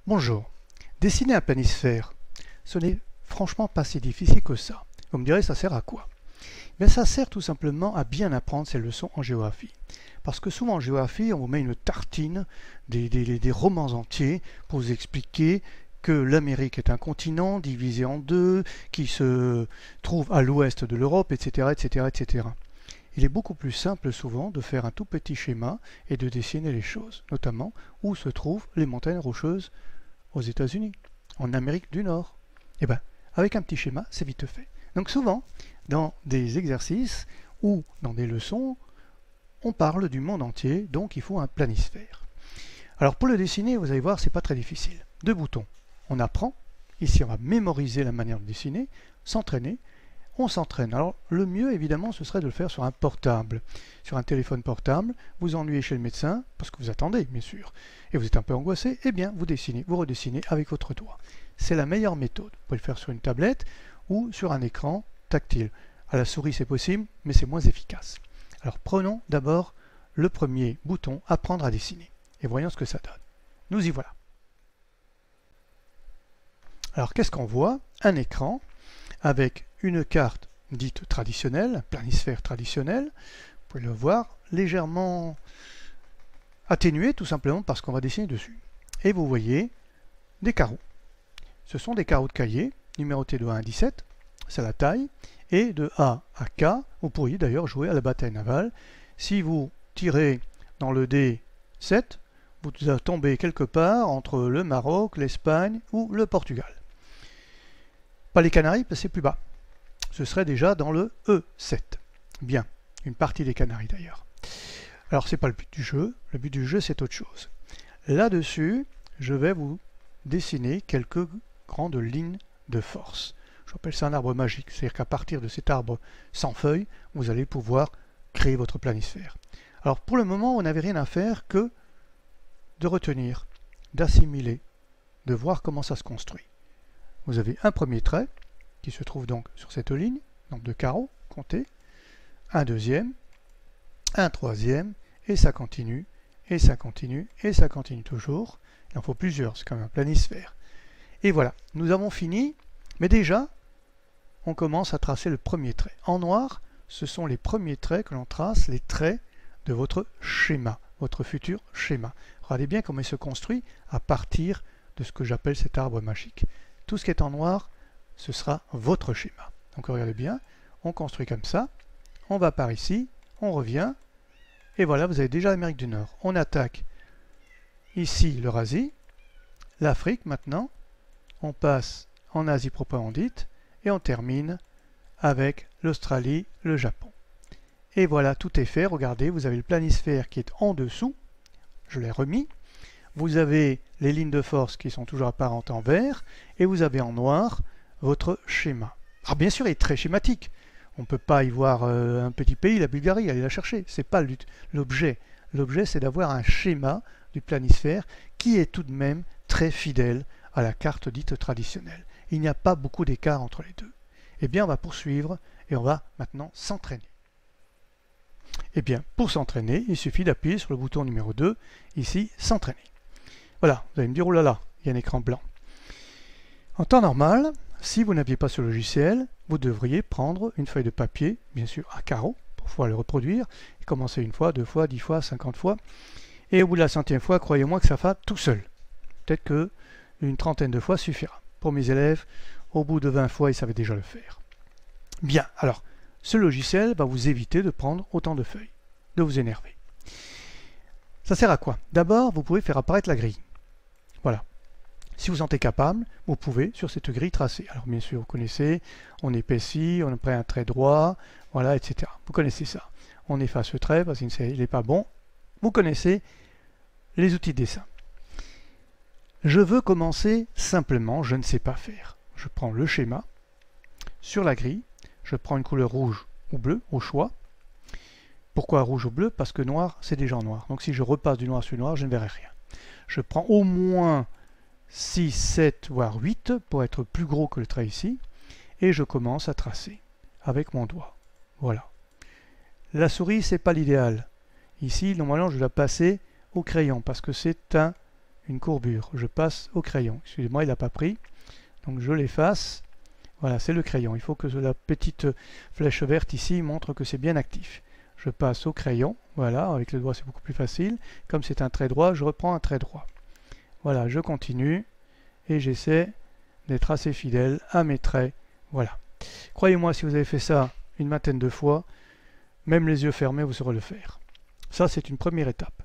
Bonjour. Dessiner un planisphère, ce n'est franchement pas si difficile que ça. Vous me direz, ça sert à quoi? Bien, ça sert tout simplement à bien apprendre ces leçons en géographie. Parce que souvent en géographie, on vous met une tartine, des romans entiers pour vous expliquer que l'Amérique est un continent divisé en deux, qui se trouve à l'ouest de l'Europe, etc., etc., etc. Il est beaucoup plus simple souvent de faire un tout petit schéma et de dessiner les choses, notamment où se trouvent les montagnes rocheuses aux États-Unis, en Amérique du Nord. Et bien, avec un petit schéma, c'est vite fait. Donc souvent, dans des exercices ou dans des leçons, on parle du monde entier, donc il faut un planisphère. Alors pour le dessiner, vous allez voir, c'est pas très difficile. Deux boutons. On apprend. Ici, on va mémoriser la manière de dessiner, s'entraîner. On s'entraîne. Alors le mieux, évidemment, ce serait de le faire sur un portable. Sur un téléphone portable, vous ennuyez chez le médecin, parce que vous attendez, bien sûr, et vous êtes un peu angoissé, eh bien, vous dessinez, vous redessinez avec votre doigt. C'est la meilleure méthode. Vous pouvez le faire sur une tablette ou sur un écran tactile. À la souris, c'est possible, mais c'est moins efficace. Alors prenons d'abord le premier bouton, apprendre à dessiner, et voyons ce que ça donne. Nous y voilà. Alors qu'est-ce qu'on voit? Un écran avec une carte dite traditionnelle, un planisphère traditionnel. Vous pouvez le voir légèrement atténué, tout simplement parce qu'on va dessiner dessus. Et vous voyez des carreaux. Ce sont des carreaux de cahier, numérotés de 1 à 17, c'est la taille, et de A à K, vous pourriez d'ailleurs jouer à la bataille navale. Si vous tirez dans le D7, vous tombez quelque part entre le Maroc, l'Espagne ou le Portugal. Pas les Canaries, parce que c'est plus bas. Ce serait déjà dans le E7. Bien, une partie des Canaries d'ailleurs. Alors, c'est pas le but du jeu. Le but du jeu, c'est autre chose. Là-dessus, je vais vous dessiner quelques grandes lignes de force. J'appelle ça un arbre magique. C'est-à-dire qu'à partir de cet arbre sans feuilles, vous allez pouvoir créer votre planisphère. Alors, pour le moment, on n'avait rien à faire que de retenir, d'assimiler, de voir comment ça se construit. Vous avez un premier trait qui se trouve donc sur cette ligne, nombre de carreaux, comptez, un deuxième, un troisième, et ça continue, et ça continue, et ça continue toujours. Il en faut plusieurs, c'est comme un planisphère. Et voilà, nous avons fini, mais déjà, on commence à tracer le premier trait. En noir, ce sont les premiers traits que l'on trace, les traits de votre schéma, votre futur schéma. Regardez bien comment il se construit à partir de ce que j'appelle cet arbre magique. Tout ce qui est en noir, ce sera votre schéma. Donc regardez bien, on construit comme ça, on va par ici, on revient, et voilà, vous avez déjà l'Amérique du Nord. On attaque ici l'Eurasie, l'Afrique maintenant, on passe en Asie proprement dite, et on termine avec l'Australie, le Japon. Et voilà, tout est fait. Regardez, vous avez le planisphère qui est en dessous, je l'ai remis. Vous avez les lignes de force qui sont toujours apparentes en vert, et vous avez en noir votre schéma. Alors bien sûr, il est très schématique. On ne peut pas y voir un petit pays, la Bulgarie, aller la chercher. Ce n'est pas l'objet. L'objet, c'est d'avoir un schéma du planisphère qui est tout de même très fidèle à la carte dite traditionnelle. Il n'y a pas beaucoup d'écart entre les deux. Eh bien, on va poursuivre et on va maintenant s'entraîner. Eh bien, pour s'entraîner, il suffit d'appuyer sur le bouton numéro 2, ici, s'entraîner. Voilà, vous allez me dire, oh là là, il y a un écran blanc. En temps normal, si vous n'aviez pas ce logiciel, vous devriez prendre une feuille de papier, bien sûr à carreaux, pour pouvoir le reproduire, et commencer une fois, 2 fois, 10 fois, 50 fois, et au bout de la 100e fois, croyez-moi que ça va tout seul. Peut-être que une trentaine de fois suffira. Pour mes élèves, au bout de 20 fois, ils savaient déjà le faire. Bien, alors, ce logiciel va vous éviter de prendre autant de feuilles, de vous énerver. Ça sert à quoi? D'abord, vous pouvez faire apparaître la grille. Voilà. Si vous sentez capable, vous pouvez sur cette grille tracer. Alors bien sûr, vous connaissez, on épaissit, on prend un trait droit, voilà, etc. Vous connaissez ça. On efface le trait parce qu'il n'est pas bon. Vous connaissez les outils de dessin. Je veux commencer simplement, je ne sais pas faire. Je prends le schéma, sur la grille, je prends une couleur rouge ou bleue, au choix. Pourquoi rouge ou bleu? Parce que noir, c'est déjà noir. Donc si je repasse du noir sur le noir, je ne verrai rien. Je prends au moins 6, 7, voire 8 pour être plus gros que le trait ici. Et je commence à tracer avec mon doigt. Voilà. La souris, c'est pas l'idéal. Ici, normalement, je dois passer au crayon parce que c'est une courbure. Je passe au crayon. Excusez-moi, il n'a pas pris. Donc je l'efface. Voilà, c'est le crayon. Il faut que la petite flèche verte ici montre que c'est bien actif. Je passe au crayon. Voilà, avec le doigt c'est beaucoup plus facile. Comme c'est un trait droit, je reprends un trait droit. Voilà, je continue et j'essaie d'être assez fidèle à mes traits. Voilà. Croyez-moi, si vous avez fait ça une vingtaine de fois, même les yeux fermés, vous saurez le faire. Ça, c'est une première étape.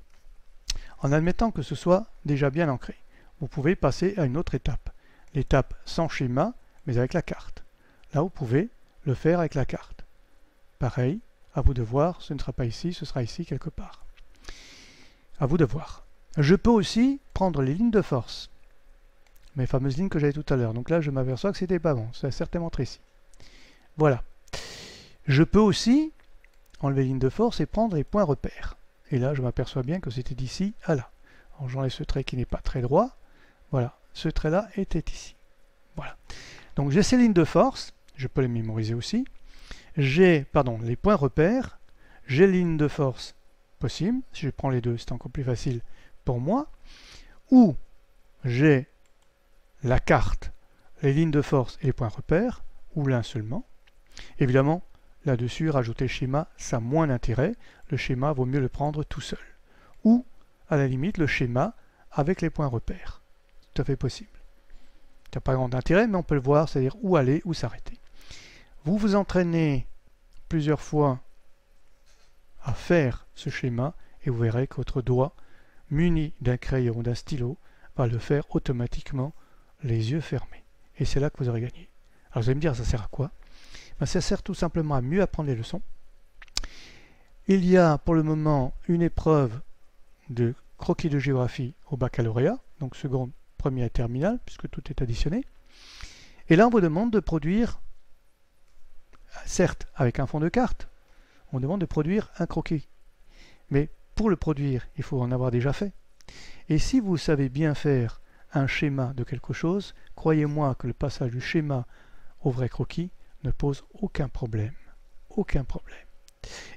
En admettant que ce soit déjà bien ancré, vous pouvez passer à une autre étape. L'étape sans schéma, mais avec la carte. Là, vous pouvez le faire avec la carte. Pareil, à vous de voir, ce ne sera pas ici, ce sera ici quelque part. À vous de voir. Je peux aussi prendre les lignes de force, mes fameuses lignes que j'avais tout à l'heure. Donc là, je m'aperçois que c'était pas bon, ça a certainement montré ici. Voilà. Je peux aussi enlever les lignes de force et prendre les points repères. Et là, je m'aperçois bien que c'était d'ici à là. Alors j'enlève ce trait qui n'est pas très droit. Voilà, ce trait-là était ici. Voilà. Donc j'ai ces lignes de force, je peux les mémoriser aussi. J'ai, les points repères, j'ai les lignes de force possibles. Si je prends les deux, c'est encore plus facile pour moi. Ou j'ai la carte, les lignes de force et les points repères, ou l'un seulement. Évidemment, là-dessus, rajouter le schéma, ça a moins d'intérêt. Le schéma, vaut mieux le prendre tout seul. Ou, à la limite, le schéma avec les points repères. Tout à fait possible. Ça n'a pas grand intérêt, mais on peut le voir, c'est-à-dire où aller, où s'arrêter. Vous vous entraînez plusieurs fois à faire ce schéma et vous verrez que votre doigt, muni d'un crayon ou d'un stylo, va le faire automatiquement, les yeux fermés. Et c'est là que vous aurez gagné. Alors vous allez me dire, ça sert à quoi? Ben, ça sert tout simplement à mieux apprendre les leçons. Il y a pour le moment une épreuve de croquis de géographie au baccalauréat, donc seconde, première et terminale, puisque tout est additionné. Et là, on vous demande de produire, certes avec un fond de carte, on demande de produire un croquis. Mais pour le produire, il faut en avoir déjà fait. Et si vous savez bien faire un schéma de quelque chose, croyez-moi que le passage du schéma au vrai croquis ne pose aucun problème. Aucun problème.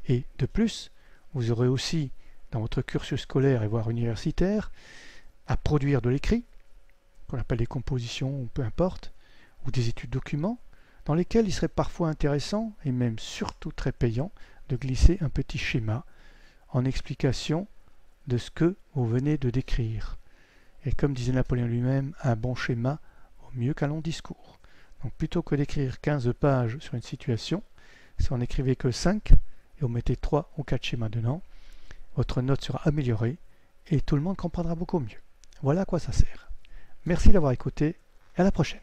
Et de plus, vous aurez aussi, dans votre cursus scolaire et voire universitaire, à produire de l'écrit, qu'on appelle des compositions ou peu importe, ou des études documents, dans lesquels il serait parfois intéressant, et même surtout très payant, de glisser un petit schéma en explication de ce que vous venez de décrire. Et comme disait Napoléon lui-même, un bon schéma vaut mieux qu'un long discours. Donc plutôt que d'écrire 15 pages sur une situation, si on n'écrivait que 5 et on mettait 3 ou 4 schémas dedans, votre note sera améliorée et tout le monde comprendra beaucoup mieux. Voilà à quoi ça sert. Merci d'avoir écouté et à la prochaine.